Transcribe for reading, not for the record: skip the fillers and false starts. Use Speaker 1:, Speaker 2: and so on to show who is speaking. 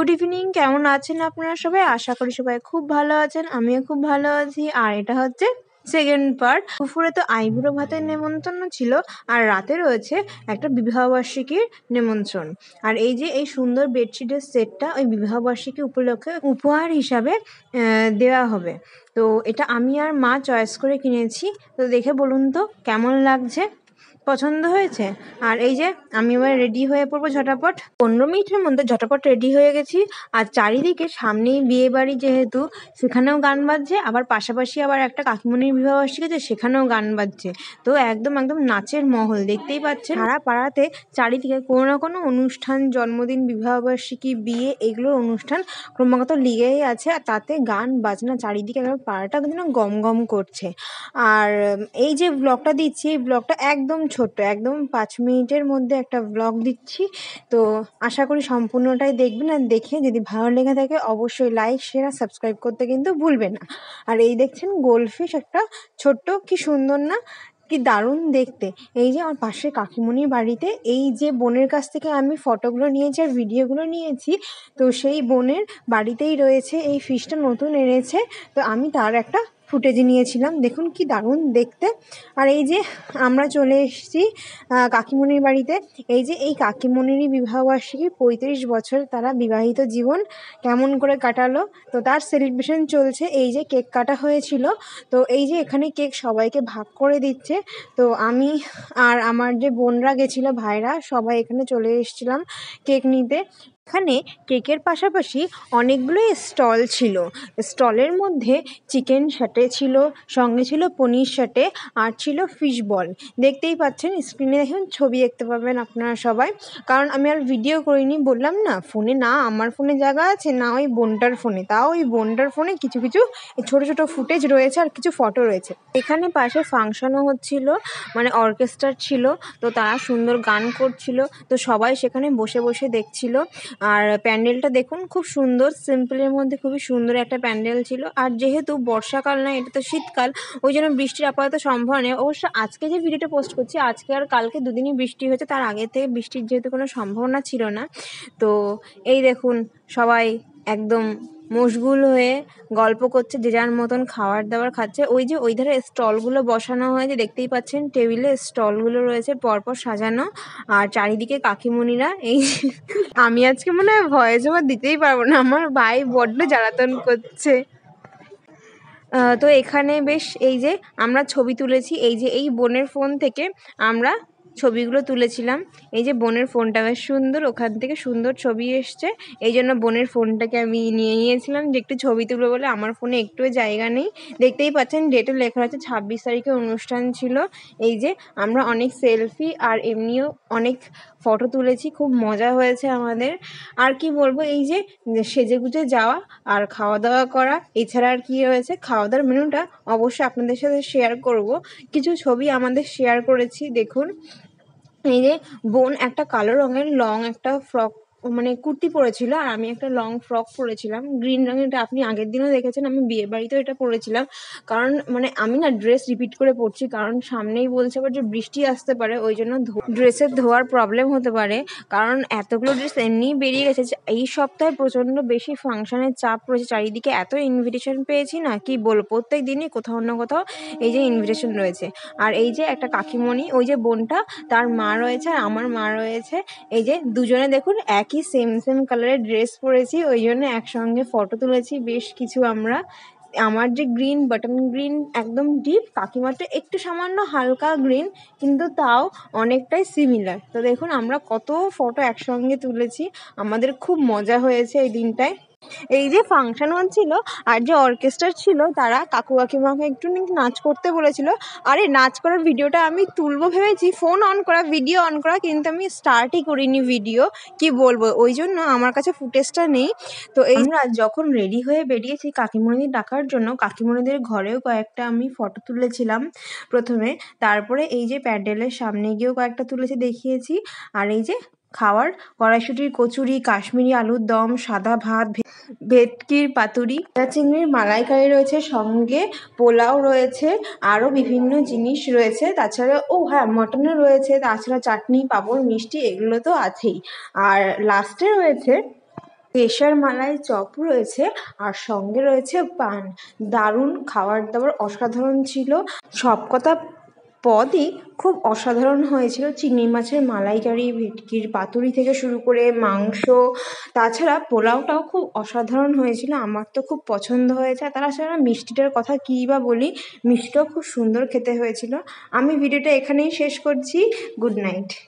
Speaker 1: Good evening, কেমন আছেন আপনারা সবাই? আশা করি সবাই খুব ভালো আছেন, আমিও খুব ভালো আছি। আর এটা হচ্ছে সেকেন্ড পার্ট। দুপুরে তো আইবুড়ো ভাতের নেমন্তন্ন ছিল, আর রাতে রয়েছে একটা বিবাহবার্ষিকীর নিমন্ত্রণ। আর এই যে এই সুন্দর বেডশিটের সেটটা ওই বিবাহবার্ষিকী উপলক্ষে উপহার হিসাবে দেওয়া হবে। তো এটা আমি আর মা চয়েস করে কিনেছি। তো দেখে বলুন তো কেমন লাগছে, পছন্দ হয়েছে? আর এই যে আমি এবার রেডি হয়ে পড়বো ঝটাপট। 15 মিনিটের মধ্যে ঝটাপট রেডি হয়ে গেছি। আর চারিদিকে সামনেই বিয়ে বাড়ি, যেহেতু সেখানেও গান বাজছে, আবার পাশাপাশি আবার একটা কাকিমণির বিবাহবার্ষিকী আছে, সেখানেও গান বাজছে। তো একদম একদম নাচের মহল, দেখতেই পাচ্ছেন। সারা পাড়াতে চারিদিকে কোনো না কোনো অনুষ্ঠান, জন্মদিন, বিবাহবার্ষিকী, বিয়ে, এগুলোর অনুষ্ঠান ক্রমাগত লেগেই আছে। আর তাতে গান বাজনা চারিদিকে একবার পাড়াটা যেন গম গম করছে। আর এই যে ব্লগটা দিচ্ছি, এই ব্লগটা একদম ছোট্ট, একদম 5 মিনিটের মধ্যে একটা ব্লগ দিচ্ছি। তো আশা করি সম্পূর্ণটাই দেখবেন। আর দেখে যদি ভালো লেগে থাকে অবশ্যই লাইক, শেয়ার আর সাবস্ক্রাইব করতে কিন্তু ভুলবেন না। আর এই দেখছেন গোল্ডফিশ একটা ছোট্ট, কি সুন্দর না, কি দারুণ দেখতে। এই যে আমার পাশে কাকিমণির বাড়িতে এই যে বোনের কাছ থেকে আমি ফটোগুলো নিয়েছি আর ভিডিওগুলো নিয়েছি, তো সেই বোনের বাড়িতেই রয়েছে এই ফিশটা, নতুন এনেছে। তো আমি তার একটা ফুটেজ নিয়েছিলাম, দেখুন কি দারুণ দেখতে। আর এই যে আমরা চলে এসেছি কাকিমণির বাড়িতে। এই যে এই কাকিমণিরই বিবাহবার্ষিকী, 35 বছর তারা বিবাহিত জীবন কেমন করে কাটালো, তো তার সেলিব্রেশন চলছে। এই যে কেক কাটা হয়েছিল, তো এই যে এখানে কেক সবাইকে ভাগ করে দিচ্ছে। তো আমি আর আমার যে বোনরা গেছিলো, ভাইরা, সবাই এখানে চলে এসেছিলাম কেক নিতে। এখানে কেকের পাশাপাশি অনেকগুলো স্টল ছিল। স্টলের মধ্যে চিকেন স্যাটে ছিল, সঙ্গে ছিল পনির স্যাটে, আর ছিল ফিশ বল। দেখতেই পাচ্ছেন স্ক্রিনে, দেখুন ছবি দেখতে পাবেন আপনারা সবাই। কারণ আমি আর ভিডিও করিনি, বললাম না, ফোনে না আমার ফোনে জায়গা আছে, না ওই বোনটার ফোনে। তাও ওই বোনটার ফোনে কিছু কিছু ছোট ছোট ফুটেজ রয়েছে আর কিছু ফটো রয়েছে। এখানে পাশে ফাংশনও হচ্ছিল, মানে অর্কেস্ট্রা ছিল, তো তারা সুন্দর গান করছিল। তো সবাই সেখানে বসে বসে দেখছিল। আর প্যান্ডেলটা দেখুন, খুব সুন্দর, সিম্পলের মধ্যে খুবই সুন্দর একটা প্যান্ডেল ছিল। আর যেহেতু বর্ষাকাল না, এটা তো শীতকাল, ওই জন্য বৃষ্টির আপাতত সম্ভাবনা নেই। অবশ্য আজকে যে ভিডিওটা পোস্ট করছি, আজকে আর কালকে দুদিনই বৃষ্টি হয়েছে, তার আগে থেকে বৃষ্টির যেহেতু কোনো সম্ভাবনা ছিল না। তো এই দেখুন সবাই একদম মশগুল হয়ে গল্প করছে, যে যার মতন খাবার দাবার খাচ্ছে। ওই যে ওই ধারে স্টলগুলো বসানো হয়েছে, দেখতেই পাচ্ছেন টেবিলে স্টলগুলো রয়েছে পরপর সাজানো। আর চারিদিকে কাকিমণিরা, এই আমি আজকে মনে হয় ভয়েস ওভার দিতেই পারবো না, আমার ভাই বড্ড জ্বালাতন করছে। তো এখানে বেশ এই যে আমরা ছবি তুলেছি, এই যে এই বোনের ফোন থেকে আমরা ছবিগুলো তুলেছিলাম। এই যে বোনের ফোনটা বেশ সুন্দর, ওখান থেকে সুন্দর ছবি এসছে। এই জন্য বোনের ফোনটাকে আমি নিয়ে নিয়েছিলাম, যে একটু ছবি তুলবো বলে। আমার ফোনে একটুও জায়গা নেই। দেখতেই পাচ্ছেন ডেটে লেখা আছে 26 তারিখে অনুষ্ঠান ছিল। এই যে আমরা অনেক সেলফি আর এমনিও অনেক ফটো তুলেছি, খুব মজা হয়েছে আমাদের। আর কি বলবো, এই যে সেজেগুজে যাওয়া আর খাওয়া দাওয়া করা, এছাড়া আর কি রয়েছে, খাওয়া দাওয়ার মেনুটা অবশ্যই আপনাদের সাথে শেয়ার করব। কিছু ছবি আমাদের শেয়ার করেছি, দেখুন। এই যে বোন একটা কালো রঙের লং একটা ফ্রক, মানে কুর্তি পরেছিল, আর আমি একটা লং ফ্রক পরেছিলাম গ্রিন রঙের। এটা আপনি আগের দিনও দেখেছেন, আমি বিয়ে বাড়িতেও এটা পরেছিলাম। কারণ মানে আমি না ড্রেস রিপিট করে পরছি, কারণ সামনেই বলছে আবার যে বৃষ্টি আসতে পারে, ওই জন্য ড্রেসের ধোয়ার প্রবলেম হতে পারে। কারণ এতগুলো ড্রেস এমনিই বেরিয়ে গেছে। এই সপ্তাহে প্রচণ্ড বেশি ফাংশনের চাপ রয়েছে, চারিদিকে এত ইনভিটেশন পেয়েছি না, কি বলবো, প্রত্যেক দিনই কোথাও না কোথাও এই যে ইনভিটেশন রয়েছে। আর এই যে একটা কাকিমণি, ওই যে বোনটা, তার মা রয়েছে আর আমার মা রয়েছে। এই যে দুজনে দেখুন একই সেম সেম কালারের ড্রেস পরেছি, ওই জন্য একসঙ্গে ফটো তুলেছি বেশ কিছু আমরা। আমার যে গ্রিন, বাটন গ্রিন, একদম ডিপ, কাকিমাটা একটু সামান্য হালকা গ্রিন, কিন্তু তাও অনেকটাই সিমিলার। তো দেখুন আমরা কত ফটো একসঙ্গে তুলেছি, আমাদের খুব মজা হয়েছে এই দিনটায়। এই যে ফাংশন হচ্ছিল আর যে অর্কেস্ট্রা ছিল, তারা কাকু কাকিমাকে একটু নাচ করতে বলেছিল। আরে নাচ করার ভিডিওটা আমি তুলবো ভেবেছি, ফোন অন করা, ভিডিও অন করা, কিন্তু আমি স্টার্টই করিনি ভিডিও, কি বলবো, ওই জন্য আমার কাছে ফুটেজটা নেই। তো এই আমরা যখন রেডি হয়ে বেরিয়েছি কাকিমণিদের ডাকার জন্য, কাকিমণিদের ঘরেও কয়েকটা আমি ফটো তুলেছিলাম প্রথমে, তারপরে এই যে প্যান্ডেলের সামনে গিয়েও কয়েকটা তুলেছি, দেখিয়েছি। আর এই যে খাওয়ার, কড়াইশুঁটির কচুরি, কাশ্মীরি আলুর দম, সাদা ভাত, ভেটকির পাতুরি, চিংড়ির মালাইকারি রয়েছে, সঙ্গে পোলাও রয়েছে, আরও বিভিন্ন জিনিস রয়েছে। তাছাড়া হ্যাঁ, মটনও রয়েছে, তাছাড়া চাটনি, পাঁপড়, মিষ্টি, এগুলো তো আছেই। আর লাস্টে রয়েছে কেশর মালাই চপ রয়েছে আর সঙ্গে রয়েছে পান। দারুণ খাবার দাবার, অসাধারণ ছিল। সবকটা পদই খুব অসাধারণ হয়েছিল। চিংড়ি মাছের মালাইকারি, ভেটকির পাতুরি থেকে শুরু করে মাংস, তাছাড়া পোলাওটাও খুব অসাধারণ হয়েছিল। আমার তো খুব পছন্দ হয়েছে। আর তাছাড়া মিষ্টিটার কথা কী বা বলি, মিষ্টিটাও খুব সুন্দর খেতে হয়েছিল। আমি ভিডিওটা এখানেই শেষ করছি। Good night.